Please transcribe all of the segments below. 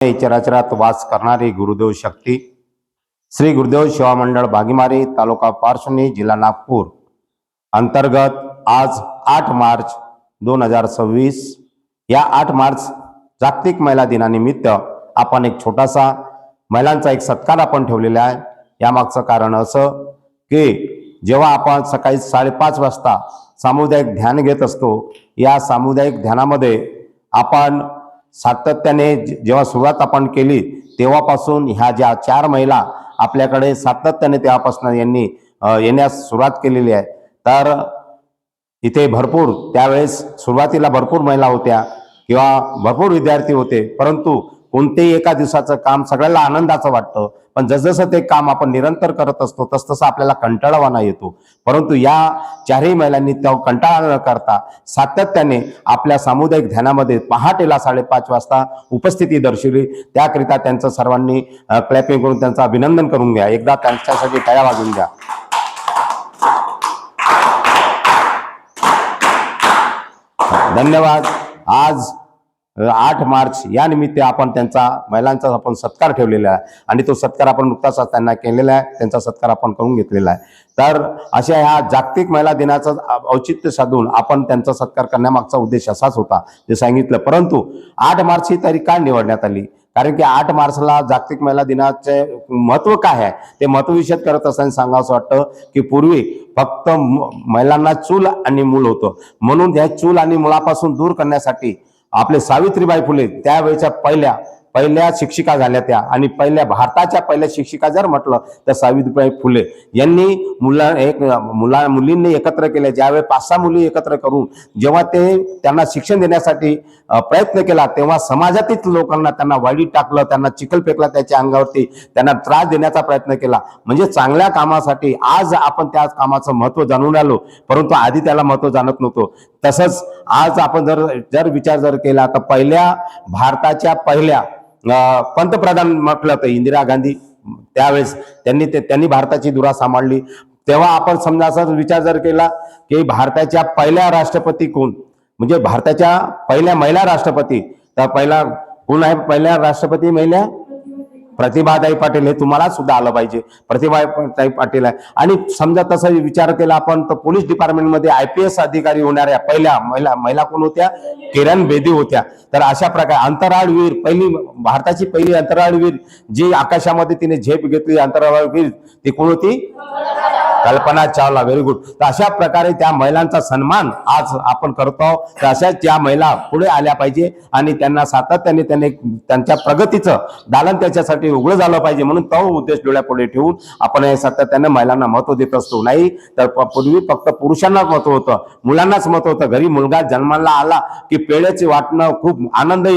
चराचरात वास करणारी गुरुदेव शक्ती श्री गुरुदेव सेवा मंडळ बागीमारी तालुका पारसोनी जिल्हा नागपूर अंतर्गत आज 8 मार्च 2026 या 8 मार्च जागतिक महिला दिनानिमित्त आपण एक छोटासा महिलांचा एक सत्कार आपण ठेवलेला आहे। यामागचं कारण असं की जेव्हा आपण सकाळी 5:30 वाजता सामुदायिक ध्यान घेत असतो, या सामुदायिक ध्यानामध्ये आपण सातत्याने जेव्हा सुरुवात आपण केली तेव्हापासून ह्या ज्या 4 महिला आपल्याकडे सातत्याने तेव्हापासून यांनी येण्यास सुरुवात केलेली आहे। तर इथे भरपूर त्यावेळेस सुरुवातीला भरपूर महिला होत्या किंवा भरपूर विद्यार्थी होते, परंतु कोणतेही एका दिवसाचं काम सगळ्याला आनंदाचं वाटतं, पण जसजसं ते काम आपण निरंतर करत असतो तसतसं आपल्याला कंटाळावाना येतो। परंतु या 4ही महिलांनी तो कंटाळा न करता सातत्याने आपल्या सामुदायिक ध्यानामध्ये पहाटेला 5:30 वाजता उपस्थिती दर्शवली। त्याकरिता त्यांचं सर्वांनी क्लॅपिंग करून त्यांचं अभिनंदन करून घ्या। एकदा त्यांच्यासाठी टाळ्या वाजवून द्या। धन्यवाद। आज 8 मार्च या निमित्त आपण त्यांचा महिलांचा आपण सत्कार ठेवलेला आहे आणि तो सत्कार आपण नुकताच त्यांना केलेला आहे, त्यांचा सत्कार आपण करून घेतलेला आहे। तर अशा ह्या जागतिक महिला दिनाचं औचित्य साधून आपण त्यांचा सत्कार करण्यामागचा उद्देश असाच होता जे सांगितलं। परंतु 8 मार्च ही तारीख का निवडण्यात आली? कारण की 8 मार्चला जागतिक महिला दिनाचे महत्व काय आहे ते महत्व विषद करत असताना सांगावं वाटतं की पूर्वी फक्त महिलांना चूल आणि मूल होतं, म्हणून या चूल आणि मुलापासून दूर करण्यासाठी आपले सावित्रीबाई फुले त्यावेळेच्या पहिल्या शिक्षिका झाल्या त्या, आणि भारताच्या पहिल्या शिक्षिका जर म्हटलं तर सावित्रीबाई फुले यांनी मुलींनी एकत्र केले। ज्यावेळी 5-6 मुली एकत्र करून जेव्हा त्यांना शिक्षण देण्यासाठी प्रयत्न केला तेव्हा समाजातील लोकांना त्यांना वाईट टाकलं, त्यांना चिखल फेकला त्याच्या अंगावरती, त्यांना त्रास देण्याचा प्रयत्न केला। म्हणजे चांगल्या कामासाठी आज आपण त्या कामाचं महत्व जाणून आलो, परंतु आधी त्याला महत्व जाणत नव्हतो। तसंच आज आपण जर विचार केला तर भारताच्या पहिल्या पंतप्रधान म्हटलं तर इंदिरा गांधी, त्यावेळेस त्यांनी भारताची धुरा सांभाळली। तेव्हा आपण समजा असा विचार केला की भारताच्या पहिल्या राष्ट्रपती कोण, म्हणजे भारताच्या पहिल्या महिला राष्ट्रपती, तर पहिला कोण आहे? पहिल्या राष्ट्रपती महिला प्रतिभाताई पाटील। हे तुम्हाला सुद्धा आलं पाहिजे, प्रतिभाताई पाटील आहे। आणि समजा तसा विचार केला आपण तर पोलीस डिपार्टमेंटमध्ये IPS अधिकारी होणाऱ्या पहिल्या महिला कोण होत्या? किरण बेदी होत्या। तर अशा प्रकारे अंतराळवीर भारताची पहिली अंतराळवीर जी आकाशामध्ये तिने झेप घेतली अंतराळवीर ती कोण होती? कल्पना चावला। Very good. तर अशा प्रकारे त्या महिलांचा सन्मान आज आपण करतो। तर अशा त्या महिला पुढे आल्या पाहिजे आणि त्यांना सातत्याने त्यांच्या प्रगतीचं दालन त्याच्यासाठी उघडं झालं पाहिजे, म्हणून तो उद्देश डोळ्यापुढे ठेवून आपण सातत्याने महिलांना महत्व देत असतो। नाही तर पूर्वी फक्त पुरुषांनाच महत्व होतं, मुलांनाच महत्व होतं। घरी मुलगा जन्माला आला की पेढ्याचे वाटणं खूप आनंद,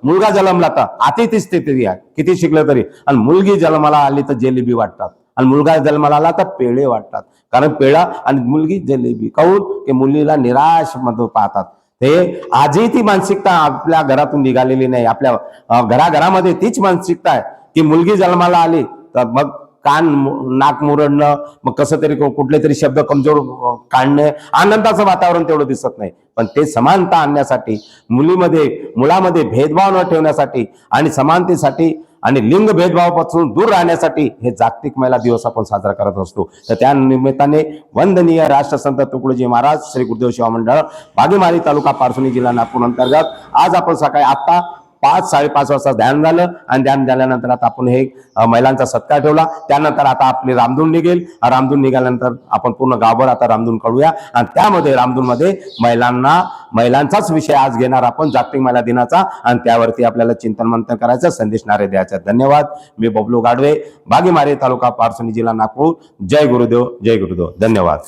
मुलगा जन्मला तर आती ती स्थिती आहे किती शिकलं तरी, आणि मुलगी जन्माला आली तर जिलेबी वाटतात, आणि मुलगा जन्माला आला तर पेढे वाटतात। कारण पेढा आणि मुलगी जिलेबी, काऊन की मुलीला निराश मध्ये पाहतात। ते आजही ती मानसिकता आपल्या घरातून निघालेली नाही। आपल्या घराघरामध्ये तीच मानसिकता आहे की मुलगी जन्माला आली तर मग नाक मुरडणं, मग कसं तरी कुठले तरी शब्द कमजोर काढणे, आनंदाचं वातावरण तेवढं दिसत नाही। पण ते समानता आणण्यासाठी, मुलामध्ये भेदभाव न ठेवण्यासाठी आणि समानतेसाठी आणि लिंग भेदभावापासून दूर राहण्यासाठी हे जागतिक महिला दिवस आपण साजरा करत असतो। तर त्या निमित्ताने वंदनीय राष्ट्रसंत तुकडोजी महाराज श्री गुरुदेव सेवा मंडळ बागीमारी तालुका पारसोनी जिल्हा नागपूर अंतर्गत आज आपण सकाळी आता 5-5:30 वाजता ध्यान झालं, आणि ध्यान झाल्यानंतर आता आपण हे महिलांचा सत्कार ठेवला। त्यानंतर आता आपली रामधून निघेल, रामधून निघाल्यानंतर आपण पूर्ण गावभर आता रामधून काढूया, आणि त्यामध्ये रामधूनमध्ये महिलांचाच विषय आज घेणार आपण जागतिक महिला दिनाचा, आणि त्यावरती आपल्याला चिंतन मंथन करायचं, संदेश नारे द्यायचा। धन्यवाद। मी बबलू गाडवे, बागीमारी तालुका पारसोनी जिल्हा नागपूर। जय गुरुदेव, जय गुरुदेव। धन्यवाद।